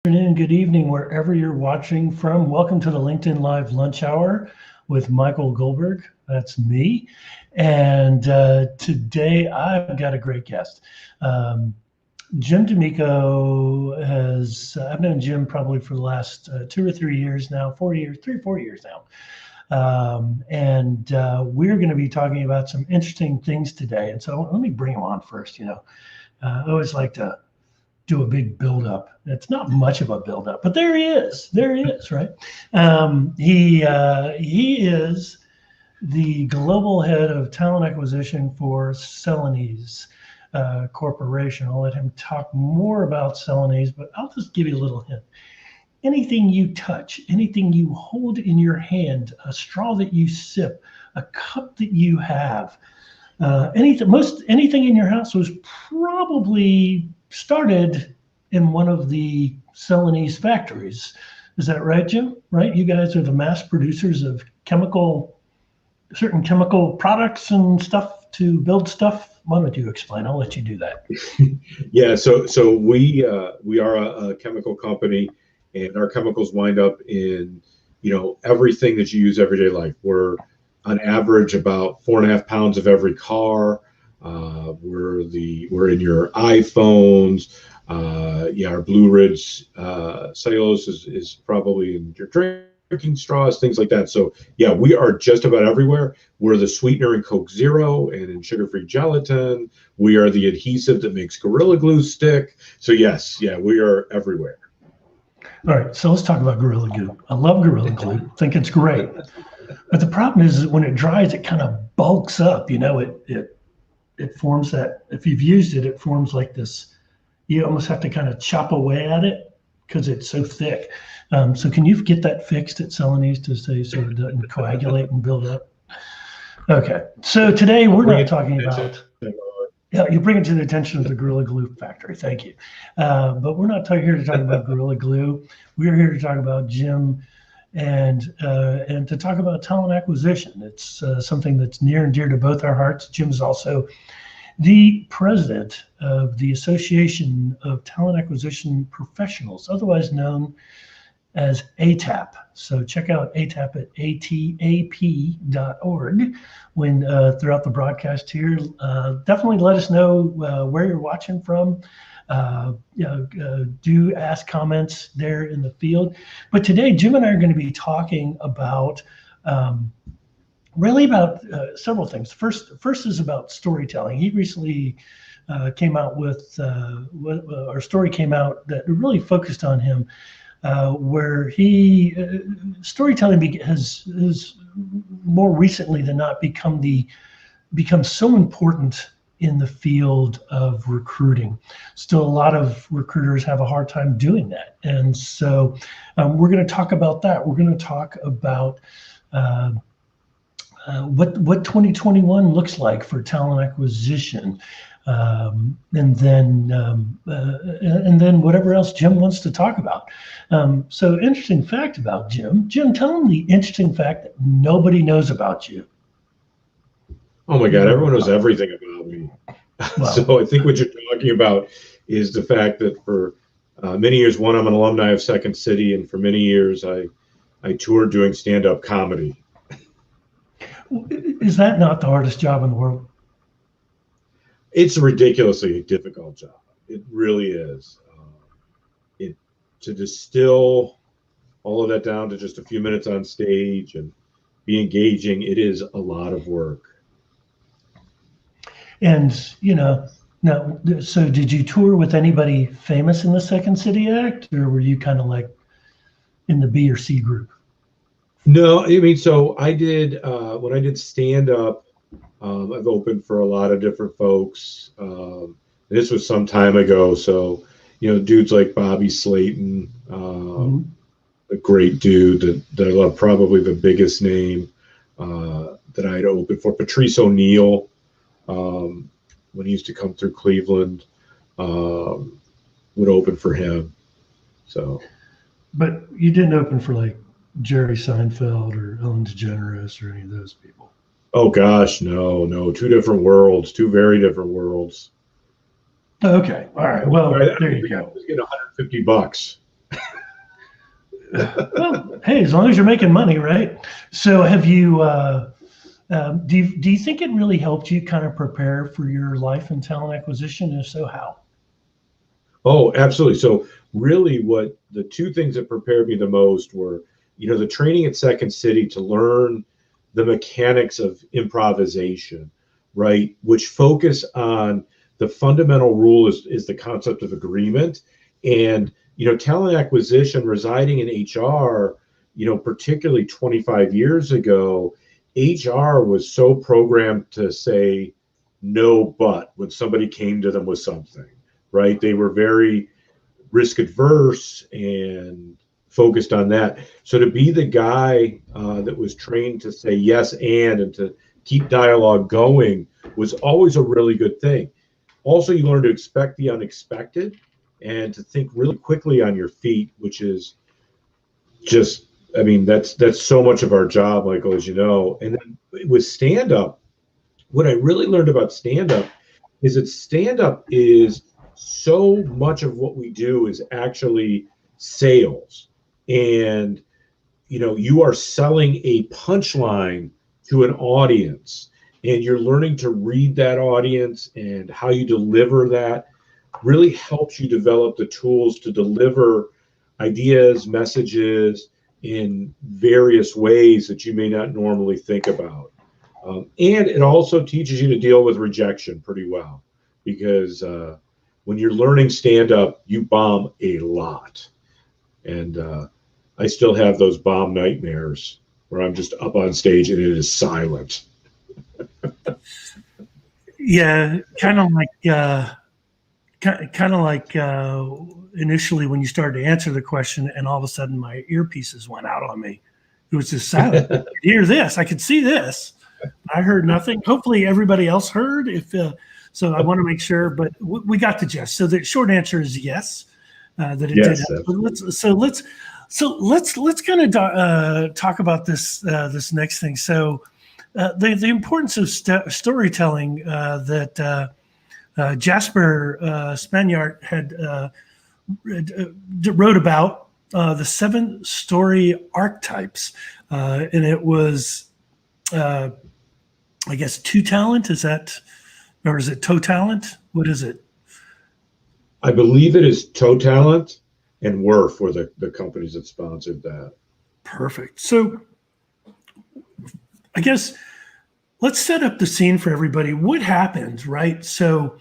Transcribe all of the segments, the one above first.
Afternoon, good evening, wherever you're watching from. Welcome to the LinkedIn Live Lunch Hour with Michael Goldberg. That's me. And today I've got a great guest. Jim D'Amico I've known Jim probably for the last 2 or 3 years now, 4 years, 3 or 4 years now. We're going to be talking about some interesting things today. And so let me bring him on first. I always like to do a big build-up. It's not much of a build-up, but there he is. There he is, right? He is the global head of talent acquisition for Celenase Corporation. I'll let him talk more about Celenase, but I'll just give you a little hint. Anything you touch, anything you hold in your hand, a straw that you sip, a cup that you have, anything in your house was probably started in one of the Celenase factories. Is that right, Jim? Right? You guys are the mass producers of certain chemical products and stuff to build stuff. Why don't you explain? I'll let you do that. Yeah, so we are a chemical company, and our chemicals wind up in everything that you use everyday life. We're on average about 4.5 pounds of every car. We're in your iPhones. Our Blue Ridge cellulose is probably in your drinking straws, things like that. So yeah, we are just about everywhere. We're the sweetener in Coke Zero and in sugar-free gelatin. We are the adhesive that makes Gorilla Glue stick. So yes, we are everywhere. All right, so let's talk about Gorilla Glue. I love Gorilla Glue. Think it's great. But the problem is when it dries, it kind of bulks up. It forms that, if you've used it, it forms like this. You almost have to kind of chop away at it because it's so thick. So can you get that fixed at Celenase to say so it doesn't coagulate and build up? Okay, so today we're not talking about, you bring it to the attention of the Gorilla Glue factory, thank you. But we're not here to talk about Gorilla Glue. We're here to talk about Jim and to talk about talent acquisition. It's something that's near and dear to both our hearts. Jim's also the president of the Association of Talent Acquisition Professionals, otherwise known as ATAP. So check out ATAP at atap.org when throughout the broadcast here. Definitely let us know where you're watching from. Do ask comments there in the field. But today, Jim and I are going to be talking about really about several things. First is about storytelling. He recently came out with, our story came out that really focused on him, where storytelling has more recently than not become so important in the field of recruiting. Still, a lot of recruiters have a hard time doing that. And so we're going to talk about that. We're going to talk about what 2021 looks like for talent acquisition, and then whatever else Jim wants to talk about. So interesting fact about Jim. Jim, tell him the interesting fact that nobody knows about you. Oh my God, everyone knows everything about me. Wow. So I think what you're talking about is the fact that for many years, I'm an alumni of Second City, and for many years I toured doing stand-up comedy. Is that not the hardest job in the world? It's a ridiculously difficult job. It really is. To distill all of that down to just a few minutes on stage and be engaging, it is a lot of work. And, now, so did you tour with anybody famous in the Second City Act, or were you kind of like in the B or C group? No, I mean, so I did, when I did stand up, I've opened for a lot of different folks. This was some time ago. So, dudes like Bobby Slayton, a great dude that I love, probably the biggest name that I'd opened for. Patrice O'Neill, when he used to come through Cleveland, would open for him. So, but you didn't open for like Jerry Seinfeld or Ellen DeGeneres or any of those people? Oh gosh, no. Two different worlds, two very different worlds. Okay, all right. Well, there you go. I was getting $150. Well, hey, as long as you're making money, right? So have you, do you think it really helped you kind of prepare for your life in talent acquisition? If so, how? Oh, absolutely. So really what the two things that prepared me the most were, the training at Second City to learn the mechanics of improvisation, right? Which focus on the fundamental rule is the concept of agreement. And, talent acquisition residing in HR, particularly 25 years ago, HR was so programmed to say no, but when somebody came to them with something, right? They were very risk adverse and focused on that. So to be the guy that was trained to say yes and to keep dialogue going was always a really good thing. Also, you learn to expect the unexpected and to think really quickly on your feet, which is just, I mean, that's so much of our job, Michael, as you know. And then with stand up, what I really learned about stand up is that stand up is so much of what we do is actually sales. And you are selling a punchline to an audience, and you're learning to read that audience, and how you deliver that really helps you develop the tools to deliver ideas, messages in various ways that you may not normally think about. And it also teaches you to deal with rejection pretty well, because when you're learning stand up, you bomb a lot. And I still have those bomb nightmares where I'm just up on stage and it is silent. Yeah, kind of like initially when you started to answer the question, and all of a sudden my earpieces went out on me. It was just silent. I could hear this, I could see this. I heard nothing. Hopefully, everybody else heard. If so, I want to make sure. But we got the gist. So the short answer is yes, that it did. Yes, Let's kind of talk about this next thing. So the importance of storytelling that Jasper Spaniard had wrote about the 7 story archetypes, and it was. I guess two talent, is that, or is it toe talent? What is it? I believe it is Toe Talent and Worth were the companies that sponsored that. Perfect. So I guess let's set up the scene for everybody. What happened, right? So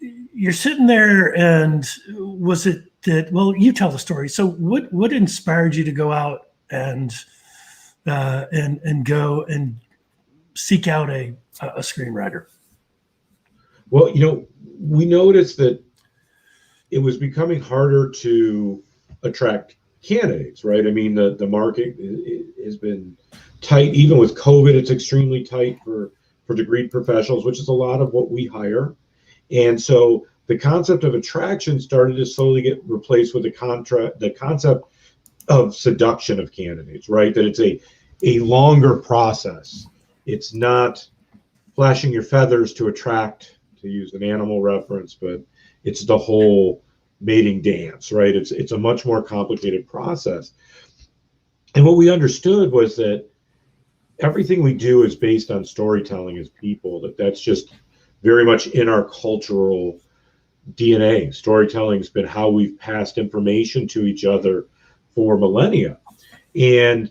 you're sitting there, and was it that, well, you tell the story. So what inspired you to go out and go and seek out a screenwriter? Well, we noticed that it was becoming harder to attract candidates, right? I mean, the market has been tight. Even with COVID, it's extremely tight for degreed professionals, which is a lot of what we hire. And so the concept of attraction started to slowly get replaced with the concept of seduction of candidates, right? That it's a longer process. It's not flashing your feathers to attract, to use an animal reference, but it's the whole mating dance, right? It's a much more complicated process. And what we understood was that everything we do is based on storytelling as people, that's just very much in our cultural DNA. Storytelling has been how we've passed information to each other for millennia. And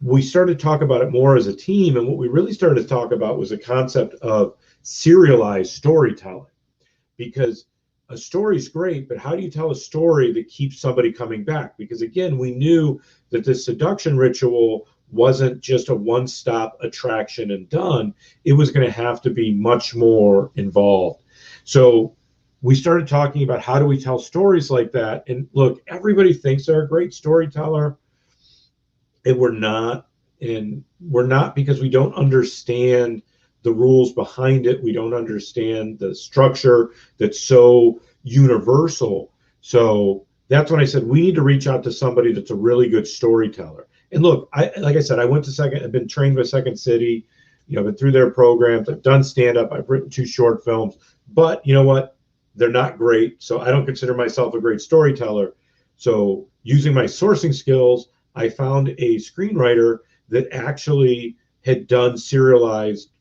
we started to talk about it more as a team. And what we really started to talk about was the concept of serialized storytelling. Because a story is great, but how do you tell a story that keeps somebody coming back? Because again, we knew that the seduction ritual wasn't just a one-stop attraction and done. It was going to have to be much more involved. So we started talking about how do we tell stories like that. And look, everybody thinks they're a great storyteller, and we're not. And we're not because we don't understand the rules behind it. We don't understand the structure that's so universal. So that's when I said we need to reach out to somebody that's a really good storyteller. And look, like I said, I've been trained by Second City. I've been through their programs. I've done stand up. I've written 2 short films. But you know what? They're not great. So I don't consider myself a great storyteller. So using my sourcing skills, I found a screenwriter that actually had done serialized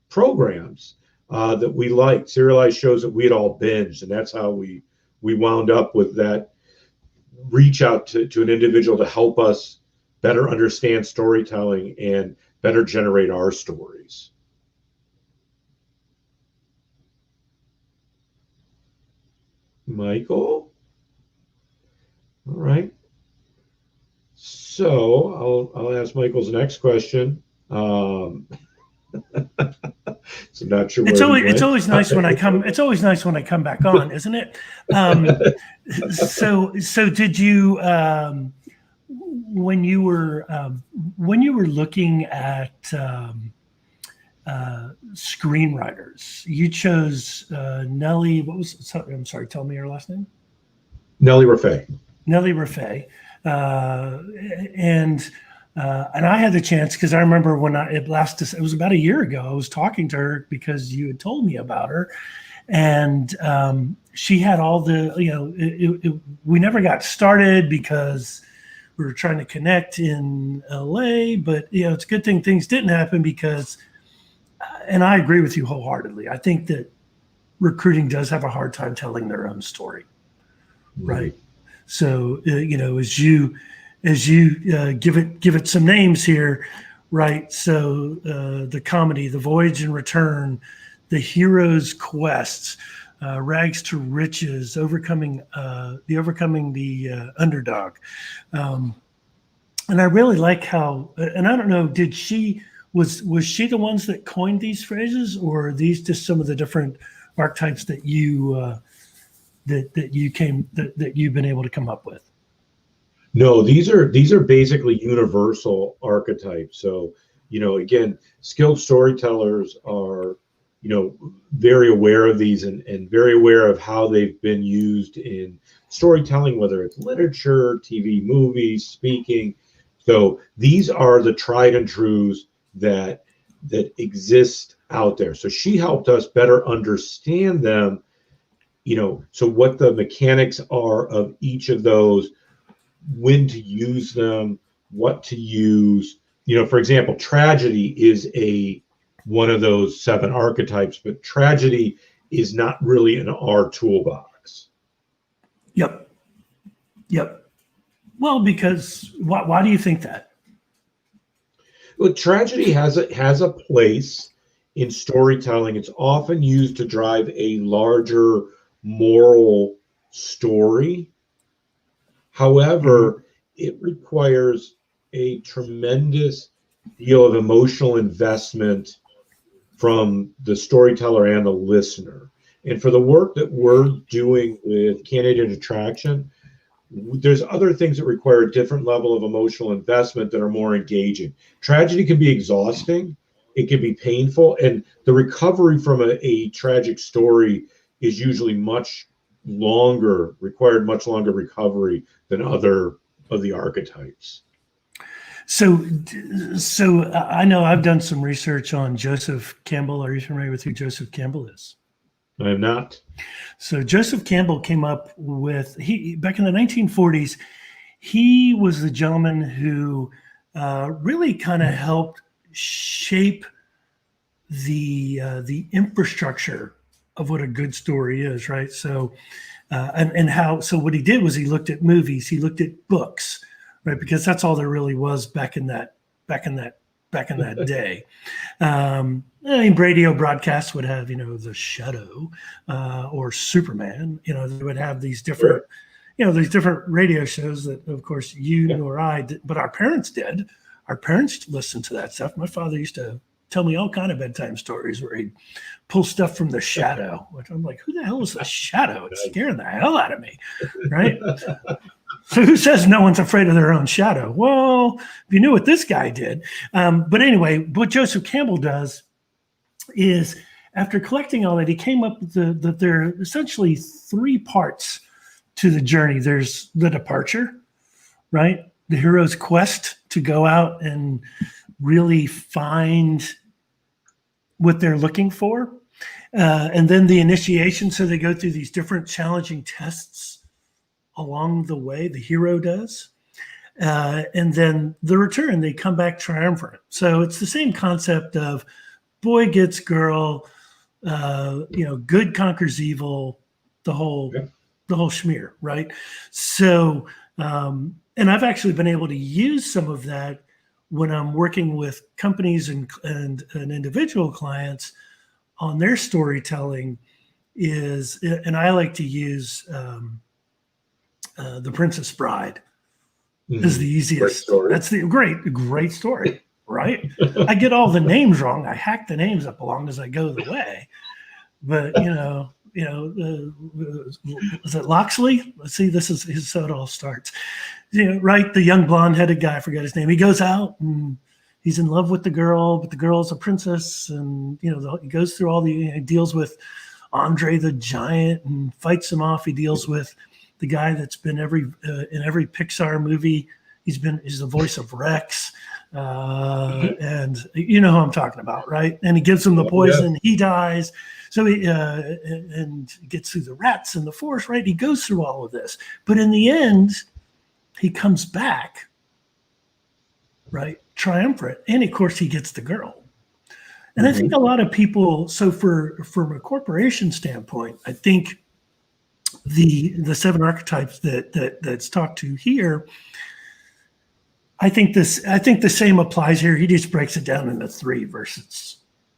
programs that we liked, serialized shows that we had all binged, and that's how we wound up with that reach out to an individual to help us better understand storytelling and better generate our stories. Michael? All right. So I'll ask Michael's next question. So not sure where it's always nice when I come. It's always nice when I come back on, isn't it? So did you when you were looking at screenwriters, you chose Nellie. I'm sorry. Tell me her last name. Nellie Raffay. Nellie Raffay, and I had the chance because I remember when it was about a year ago. I was talking to her because you had told me about her, and she had all the we never got started because we were trying to connect in LA, but it's a good thing things didn't happen because, and I agree with you wholeheartedly. I think that recruiting does have a hard time telling their own story, right? So as you give it some names here, right? So the comedy, the voyage and return, the hero's quest, rags to riches, overcoming the underdog, and I really like how. And I don't know, was she the ones that coined these phrases, or are these just some of the different archetypes that you that you've been able to come up with? No, these are basically universal archetypes. So, again, skilled storytellers are, very aware of these and very aware of how they've been used in storytelling, whether it's literature, TV, movies, speaking. So these are the tried and trues that exist out there. So she helped us better understand them, so what the mechanics are of each of those, when to use them, what to use. For example, tragedy is one of those 7 archetypes, but tragedy is not really in our toolbox. Yep. Well, because why do you think that? Well, tragedy has a place in storytelling. It's often used to drive a larger moral story. However, it requires a tremendous deal of emotional investment from the storyteller and the listener. And for the work that we're doing with candidate attraction, there's other things that require a different level of emotional investment that are more engaging. Tragedy can be exhausting, it can be painful, and the recovery from a tragic story is usually required much longer recovery than other of the archetypes. So I know I've done some research on Joseph Campbell. Are you familiar with who Joseph Campbell is? I am not. So Joseph Campbell came up with, back in the 1940s, he was the gentleman who really kind of helped shape the infrastructure of what a good story is, right? So so what he did was he looked at movies, he looked at books, right? Because that's all there really was back in that day. Radio broadcasts would have, The Shadow or Superman. They would have these different, these different radio shows that, of course, you nor I did, but our parents did. Our parents listened to that stuff. My father used to tell me all kind of bedtime stories where he'd pull stuff from The Shadow, which I'm like, who the hell is The Shadow? It's scaring the hell out of me, right? So who says no one's afraid of their own shadow? Well, if you knew what this guy did. But anyway, what Joseph Campbell does is, after collecting all that, he came up with that there are essentially 3 parts to the journey. There's the departure, right? The hero's quest to go out and really find what they're looking for. And then the initiation. So they go through these different challenging tests along the way. The hero does. And then the return, they come back triumphant. So it's the same concept of boy gets girl, good conquers evil, the whole schmear, right? So, and I've actually been able to use some of that when I'm working with companies and individual clients on their storytelling and I like to use The Princess Bride is the easiest. That's the great story, right? I get all the names wrong. I hack the names up along as I go the way. But, is it Loxley? Let's see, this is how it all starts. Right? The young blonde-headed guy, I forgot his name. He goes out and he's in love with the girl, but the girl's a princess. And, he goes through he deals with Andre the Giant and fights him off. He deals with the guy that's been in every Pixar movie. He's the voice of Rex. And you know who I'm talking about, right? And he gives him the poison. Yeah. He dies. So he and gets through the rats in the forest, right? He goes through all of this. But in the end, he comes back, right? Triumphant. And of course, he gets the girl. And I think a lot of people, so from a corporation standpoint, I think the 7 archetypes that's talked to here, I think the same applies here. He just breaks it down into 3 versus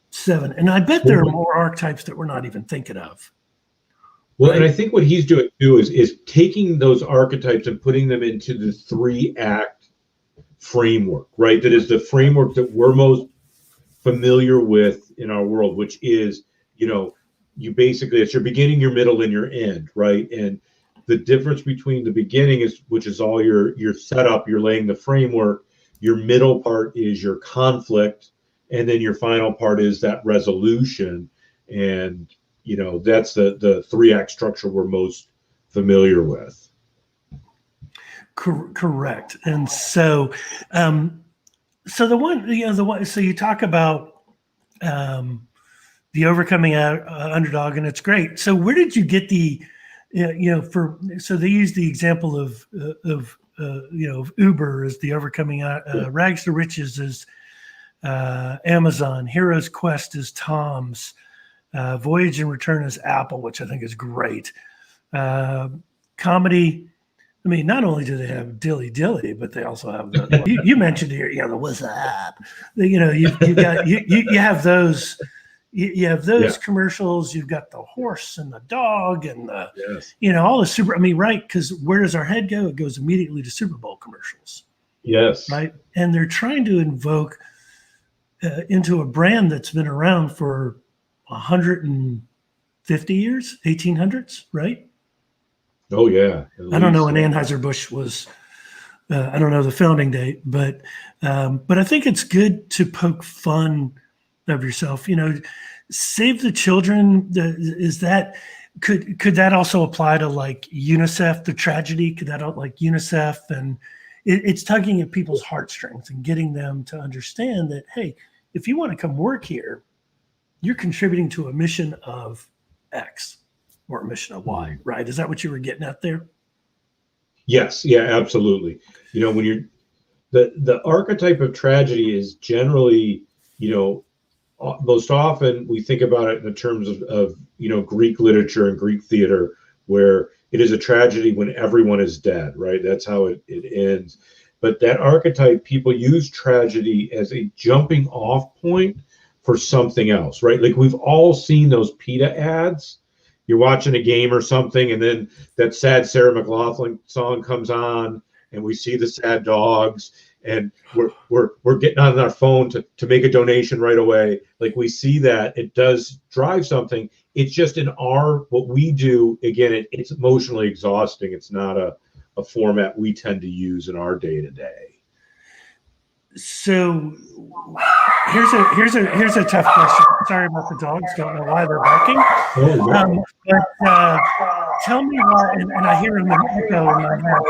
7. And I bet there are more archetypes that we're not even thinking of. Well, right? And I think what he's doing too is taking those archetypes and putting them into the 3-act framework, right? That is the framework that we're most familiar with in our world, which is, you basically, it's your beginning, your middle, and your end, right? And the difference between the beginning which is all your setup, you're laying the framework, your middle part is your conflict, and then your final part is that resolution. And, that's the 3-act structure we're most familiar with. Correct. And so, so you talk about the overcoming underdog, and it's great. So where did you get so they use the example of Uber as the overcoming, rags to riches is Amazon, Hero's Quest is Tom's, Voyage and Return is Apple, which I think is great. Comedy, I mean, not only do they have Dilly Dilly, but they also have you mentioned here, the What's Up? You have those. You have those commercials. You've got the horse and the dog and all the super. I mean, right? Because where does our head go? It goes immediately to Super Bowl commercials. Yes. Right. And they're trying to invoke into a brand that's been around for 150 years, 1800s, right? Oh yeah. I don't know when Anheuser-Busch was. I don't know the founding date, but I think it's good to poke fun of yourself. Save the children. Could that also apply to like UNICEF, the tragedy? Could that like UNICEF? And it's tugging at people's heartstrings and getting them to understand that, hey, if you want to come work here, you're contributing to a mission of X or a mission of Y, right? Is that what you were getting at there? Yes. Yeah, absolutely. When you're the archetype of tragedy is generally, most often we think about it in the terms of Greek literature and Greek theater, where it is a tragedy when everyone is dead, right? That's how it ends. But that archetype, people use tragedy as a jumping off point for something else, right? Like we've all seen those PETA ads. You're watching a game or something, and then that sad Sarah McLachlan song comes on, and we see the sad dogs, and we're getting on our phone to make a donation right away. Like we see that it does drive something. It's just what we do. Again, it's emotionally exhausting. It's not a format we tend to use in our day to day. So here's a tough question. Sorry about the dogs. Don't know why they're barking. But tell me why. And I hear them echo in my head.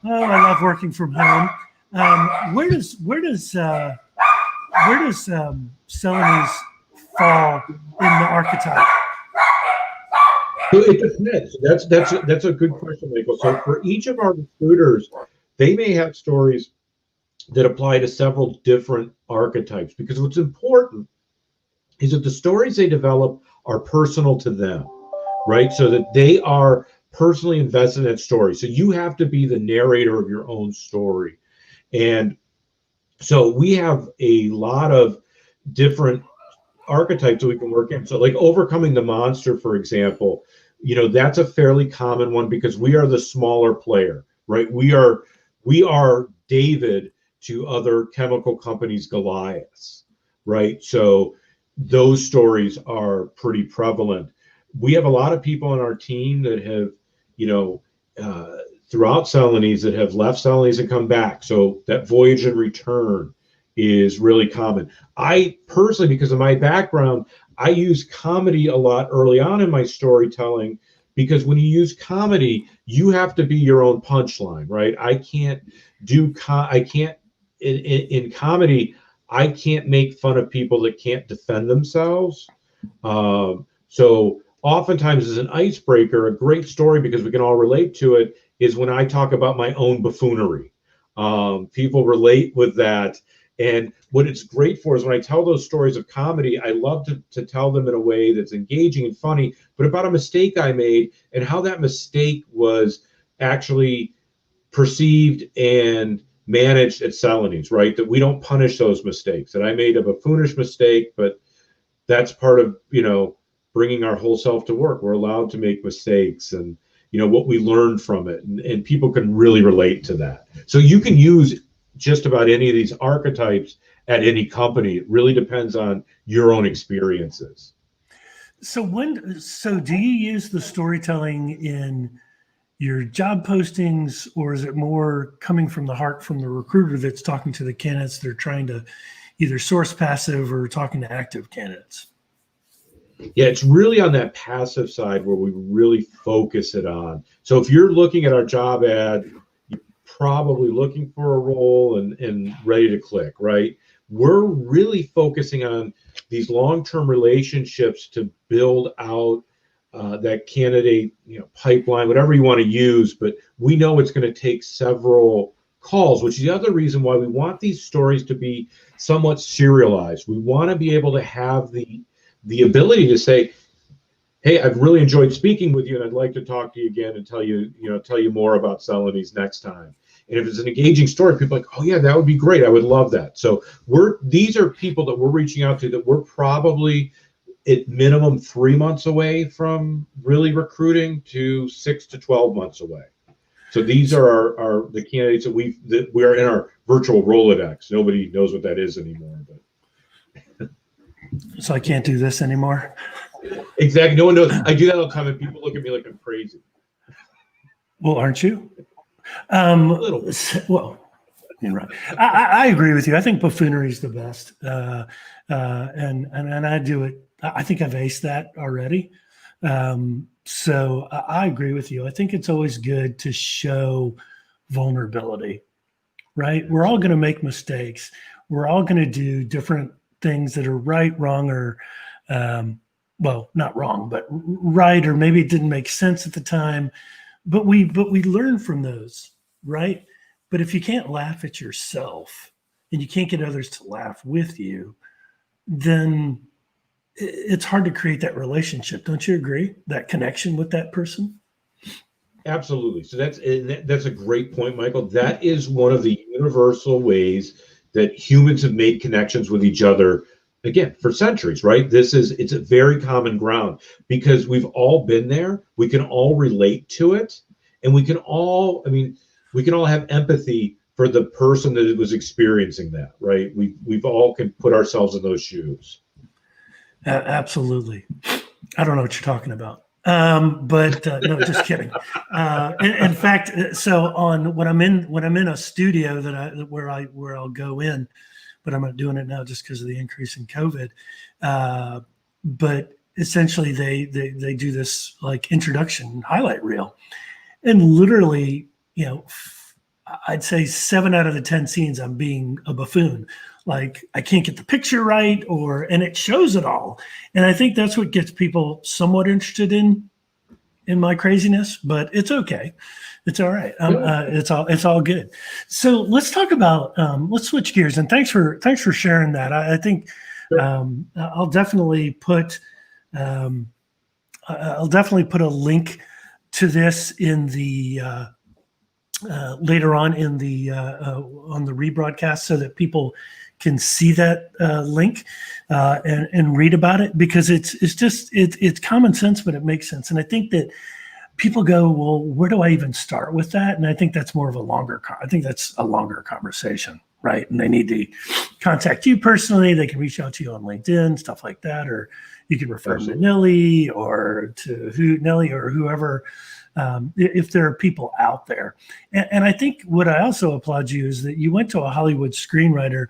Oh, I love working from home. Where does Celenase fall in the archetype? So it depends. That's a good question, Michael. So for each of our recruiters, they may have stories that apply to several different archetypes, because what's important is that the stories they develop are personal to them, right? So that they are personally invested in that story. So you have to be the narrator of your own story. And so we have a lot of different archetypes that we can work in. So like overcoming the monster, for example, that's a fairly common one because we are the smaller player, right? We are David to other chemical companies Goliaths, right? So those stories are pretty prevalent. We have a lot of people on our team that have, throughout Celenase, that have left Celenase and come back. So that voyage and return is really common. I personally, because of my background, I use comedy a lot early on in my storytelling, because when you use comedy, you have to be your own punchline, right? In comedy, I can't make fun of people that can't defend themselves. So oftentimes as an icebreaker, a great story, because we can all relate to it, is when I talk about my own buffoonery. People relate with that. And what it's great for is when I tell those stories of comedy, I love to tell them in a way that's engaging and funny, but about a mistake I made and how that mistake was actually perceived and managed at Celenase, right? That we don't punish those mistakes. That I made a buffoonish mistake, but that's part of, bringing our whole self to work. We're allowed to make mistakes, and, what we learned from it. And people can really relate to that. So you can use just about any of these archetypes at any company. It really depends on your own experiences. So do you use the storytelling in your job postings, or is it more coming from the heart from the recruiter that's talking to the candidates they're trying to either source passive or talking to active candidates? Yeah, it's really on that passive side where we really focus it on. So if you're looking at our job ad, you're probably looking for a role and ready to click, right? We're really focusing on these long-term relationships to build out that candidate, pipeline, whatever you want to use. But we know it's going to take several calls, which is the other reason why we want these stories to be somewhat serialized. We want to be able to have the ability to say, hey, I've really enjoyed speaking with you, and I'd like to talk to you again and tell you more about Celenase next time. And if it's an engaging story, people are like, oh yeah, that would be great. I would love that. So these are people that we're reaching out to that we're probably at minimum 3 months away from really recruiting to 6 to 12 months away. So these are the candidates that we are in our virtual Rolodex. Nobody knows what that is anymore. But so I can't do this anymore. Exactly. No one knows. I do that all the time, and people look at me like I'm crazy. Well, aren't you? A little bit. Well, you're right. I agree with you. I think buffoonery is the best, and I do it. I think I've aced that already. So I agree with you. I think it's always good to show vulnerability, right? We're all going to make mistakes. We're all going to do different things that are right, wrong, or well, not wrong, but right, or maybe it didn't make sense at the time. But we learn from those, right? But if you can't laugh at yourself and you can't get others to laugh with you, then it's hard to create that relationship. Don't you agree? That connection with that person? Absolutely. So that's a great point, Michael. That is one of the universal ways that humans have made connections with each other, again, for centuries, right? It's a very common ground because we've all been there. We can all relate to it, and we can all have empathy for the person that was experiencing that, right? We've all can put ourselves in those shoes. Absolutely. I don't know what you're talking about. But no, just kidding. In fact, so when I'm in a studio where I'll go in, but I'm not doing it now just because of the increase in COVID. But essentially they do this like introduction highlight reel, and literally, I'd say 7 out of the 10 scenes I'm being a buffoon. Like I can't get the picture right, and it shows it all. And I think that's what gets people somewhat interested in in my craziness, but it's okay. It's all right. It's all good. So let's talk about let's switch gears. And thanks for sharing that. I think I'll definitely put a link to this in the later on in the on the rebroadcast, so that people can see that link and read about it, because it's common sense, but it makes sense. And I think that people go, well, where do I even start with that? And I think that's more of a longer conversation, right? And they need to contact you personally. They can reach out to you on LinkedIn, stuff like that, or you can refer them to Nelly or whoever, if there are people out there. And I think what I also applaud you is that you went to a Hollywood screenwriter.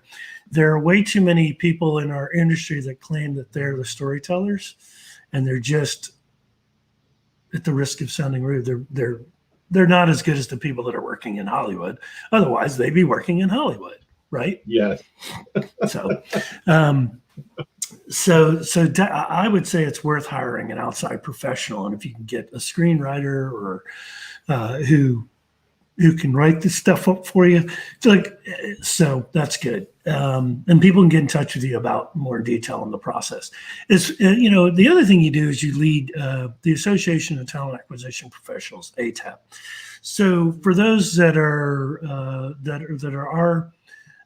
There are way too many people in our industry that claim that they're the storytellers, and they're just, at the risk of sounding rude, they're not as good as the people that are working in Hollywood. Otherwise, they'd be working in Hollywood, right? Yes. So I would say it's worth hiring an outside professional, and if you can get a screenwriter or who can write this stuff up for you, so that's good. And people can get in touch with you about more detail on the process. The other thing you do is you lead the Association of Talent Acquisition Professionals, ATAP. So for those that are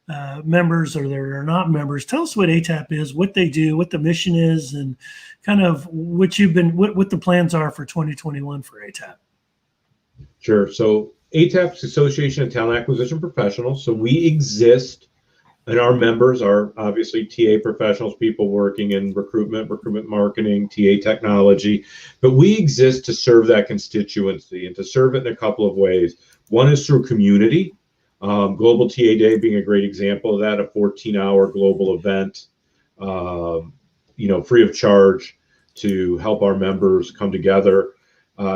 our members or that are not members, tell us what ATAP is, what they do, what the mission is, and kind of what the plans are for 2021 for ATAP. Sure. So ATAP's Association of Talent Acquisition Professionals. So we exist, and our members are obviously TA professionals, people working in recruitment marketing, TA technology. But we exist to serve that constituency, and to serve it in a couple of ways. One is through community. Global TA Day being a great example of that, a 14-hour global event, free of charge to help our members come together.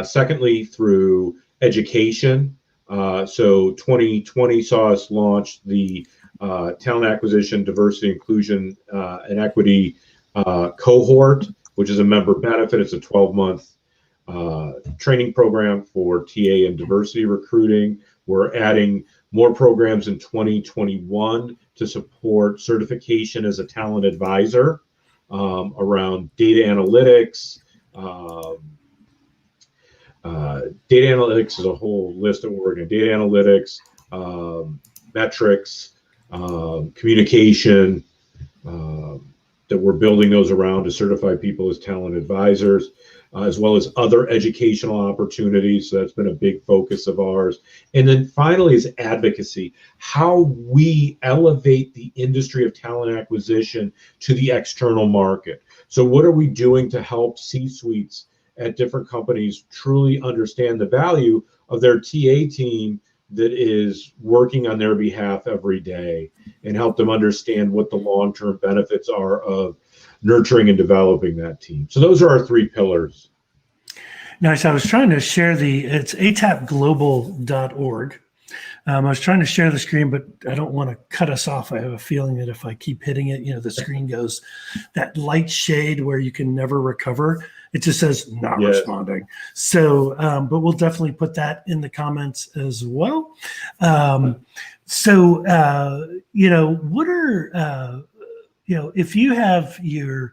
Secondly, through education. So 2020 saw us launch the Talent Acquisition, Diversity, Inclusion, and Equity cohort, which is a member benefit. It's a 12-month training program for TA and diversity recruiting. We're adding more programs in 2021 to support certification as a talent advisor around data analytics. Data analytics is a whole list of work. Data analytics, metrics, communication, that we're building those around to certify people as talent advisors, as well as other educational opportunities. So that's been a big focus of ours. And then finally is advocacy, how we elevate the industry of talent acquisition to the external market. So what are we doing to help C-suites at different companies truly understand the value of their TA team that is working on their behalf every day, and help them understand what the long-term benefits are of nurturing and developing that team. So those are our three pillars. Nice. I was trying to share it's atapglobal.org. I was trying to share the screen, but I don't want to cut us off. I have a feeling that if I keep hitting it, the screen goes that light shade where you can never recover. It just says not responding. So, but we'll definitely put that in the comments as well. What are, if you have your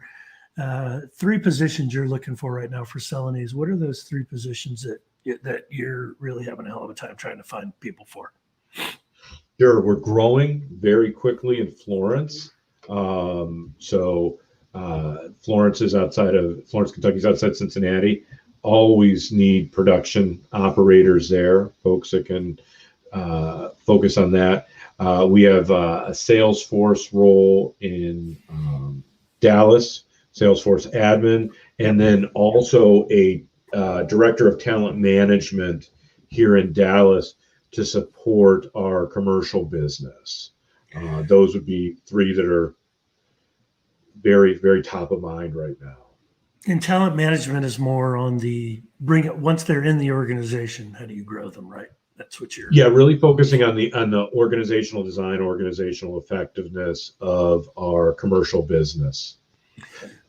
3 positions you're looking for right now for Celenase, what are those 3 positions that you're really having a hell of a time trying to find people for? Sure. We're growing very quickly in Florence. Florence, Kentucky is outside Cincinnati. Always need production operators there, folks that can focus on that. We have a Salesforce role in Dallas, Salesforce admin, and then also a director of talent management here in Dallas to support our commercial business. Those would be 3 that are very, very top of mind right now. And talent management is more on once they're in the organization, how do you grow them, right? That's what you're. Yeah, really focusing on the organizational design, organizational effectiveness of our commercial business.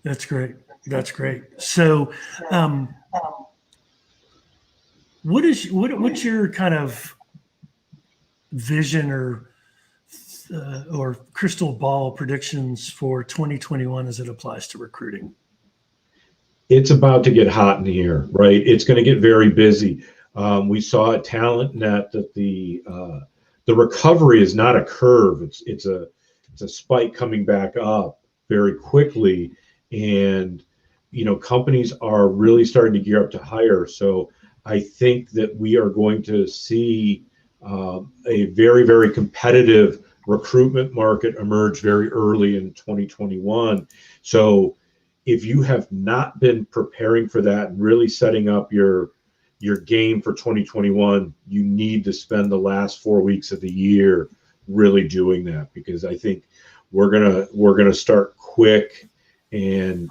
That's great. So, what's your kind of vision or crystal ball predictions for 2021 as it applies to recruiting? It's about to get hot in here, right? It's going to get very busy. We saw at Talent Net that the recovery is not a curve. It's a spike coming back up very quickly, and companies are really starting to gear up to hire. So I think that we are going to see a very, very competitive recruitment market emerge very early in 2021. So if you have not been preparing for that and really setting up your game for 2021, you need to spend the last 4 weeks of the year really doing that, because I think we're gonna start quick, and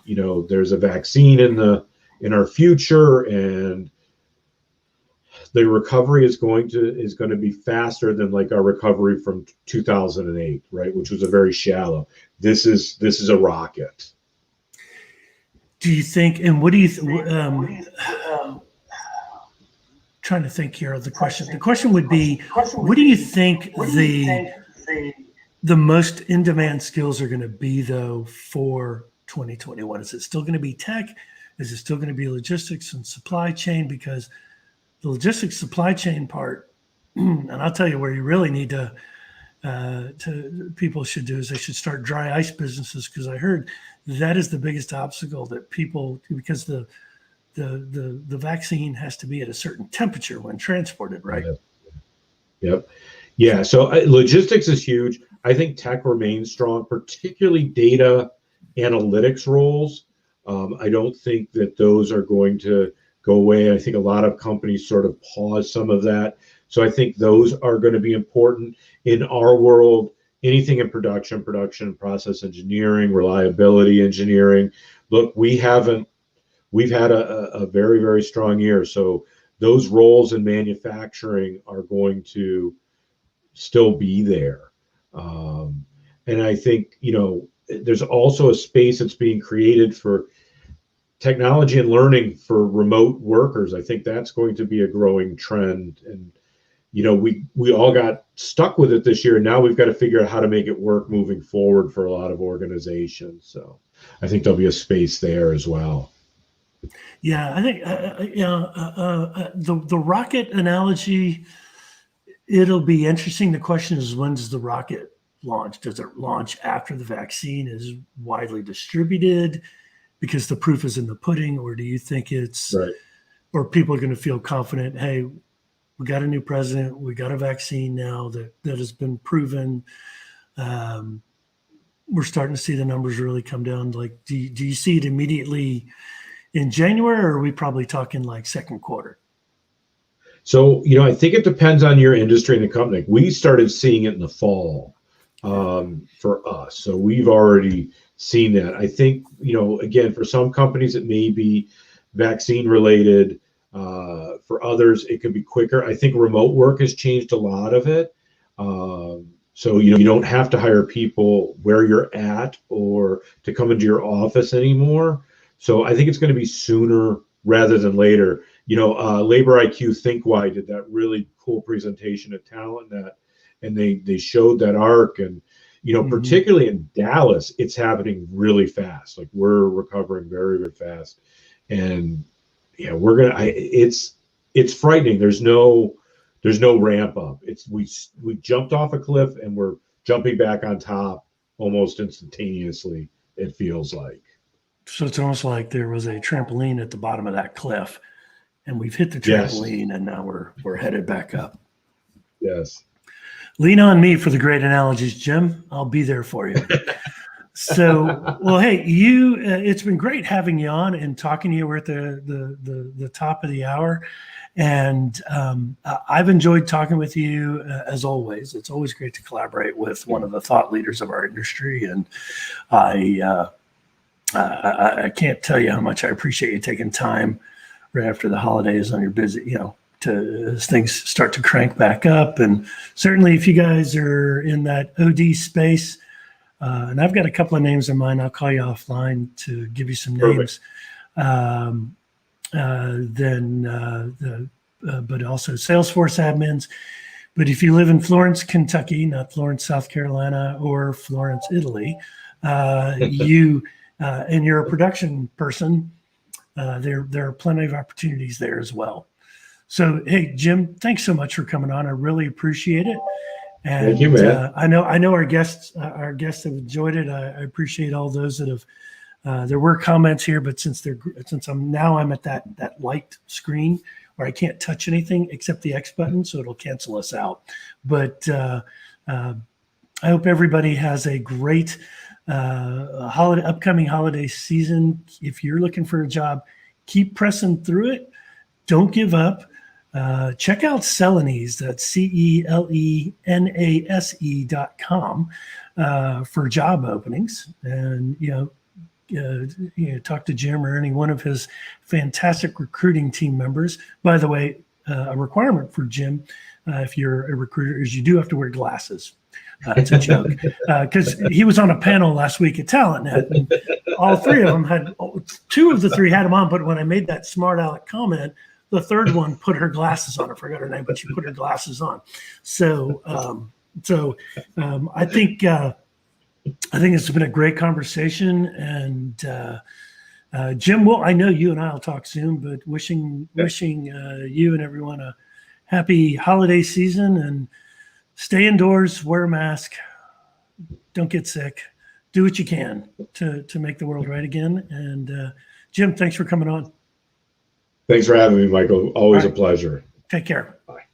there's a vaccine in our future, and the recovery is going to be faster than like our recovery from 2008, right, which was a very shallow. This is a rocket. Do you think, and what do you trying to think here of the question. The question would be, what do you think the most in-demand skills are going to be, though, for 2021? Is it still going to be tech? Is it still going to be logistics and supply chain? Because the logistics supply chain part, and I'll tell you where you really need to people should do is they should start dry ice businesses, because I heard that is the biggest obstacle that people, because the vaccine has to be at a certain temperature when transported, right? Yep. Yeah. So logistics is huge. I think tech remains strong, particularly data analytics roles. I don't think that those are going to go away. I think a lot of companies sort of pause some of that. So I think those are going to be important in our world. Anything in production, process engineering, reliability engineering. Look, we've had a very, very strong year. So those roles in manufacturing are going to still be there. And I think, there's also a space that's being created for technology and learning for remote workers. I think that's going to be a growing trend. And, we all got stuck with it this year. And now we've got to figure out how to make it work moving forward for a lot of organizations. So I think there'll be a space there as well. Yeah, I think the rocket analogy, it'll be interesting. The question is, when does the rocket launch? Does it launch after the vaccine is widely distributed because the proof is in the pudding, or do you think it's right, or people are going to feel confident? Hey, we got a new president. We got a vaccine now that has been proven. We're starting to see the numbers really come down. Like, do you see it immediately in January, or are we probably talking like second quarter? So, I think it depends on your industry and the company. We started seeing it in the fall for us. So we've already seen that. I think, again, for some companies, it may be vaccine related. For others, it could be quicker. I think remote work has changed a lot of it. So, you don't have to hire people where you're at or to come into your office anymore. So I think it's going to be sooner rather than later. Labor IQ ThinkWhy did that really cool presentation at TalentNet, and they showed that arc. And, particularly in Dallas, it's happening really fast. Like, we're recovering very, very fast. And yeah, it's frightening. There's no ramp up. We jumped off a cliff and we're jumping back on top almost instantaneously, it feels like. So it's almost like there was a trampoline at the bottom of that cliff, and we've hit the trampoline, and now we're headed back up. Yes. Lean on me for the great analogies, Jim. I'll be there for you. So, well, hey, it's been great having you on and talking to you. We're at the top of the hour, and I've enjoyed talking with you as always. It's always great to collaborate with one of the thought leaders of our industry, and I can't tell you how much I appreciate you taking time right after the holidays on your busy, as things start to crank back up. And certainly if you guys are in that OD space, and I've got a couple of names in mind, I'll call you offline to give you some names. Then but also Salesforce admins. But if you live in Florence, Kentucky, not Florence, South Carolina, or Florence, Italy, and you're a production person, there are plenty of opportunities there as well. So, hey, Jim, thanks so much for coming on. I really appreciate it. And thank you, man. I know our guests have enjoyed it. I appreciate all those that have. There were comments here, but since I'm at that light screen where I can't touch anything except the X button, so it'll cancel us out. But I hope everybody has a great upcoming holiday season. If you're looking for a job, keep pressing through it. Don't give up. Check out Celenase, that's CELENASE.com for job openings. And, talk to Jim or any one of his fantastic recruiting team members. By the way, a requirement for Jim, if you're a recruiter, is you do have to wear glasses. It's a joke, because he was on a panel last week at Talent, and all three of them had, two of the three had them on, but when I made that smart aleck comment, the third one put her glasses on. I forgot her name, but she put her glasses on. So I think it's been a great conversation. And Jim, I know you and I will talk soon, but wishing you and everyone a happy holiday season, and stay indoors, wear a mask, don't get sick, do what you can to make the world right again. And Jim, thanks for coming on. Thanks for having me, Michael. Always a pleasure. Take care. Bye.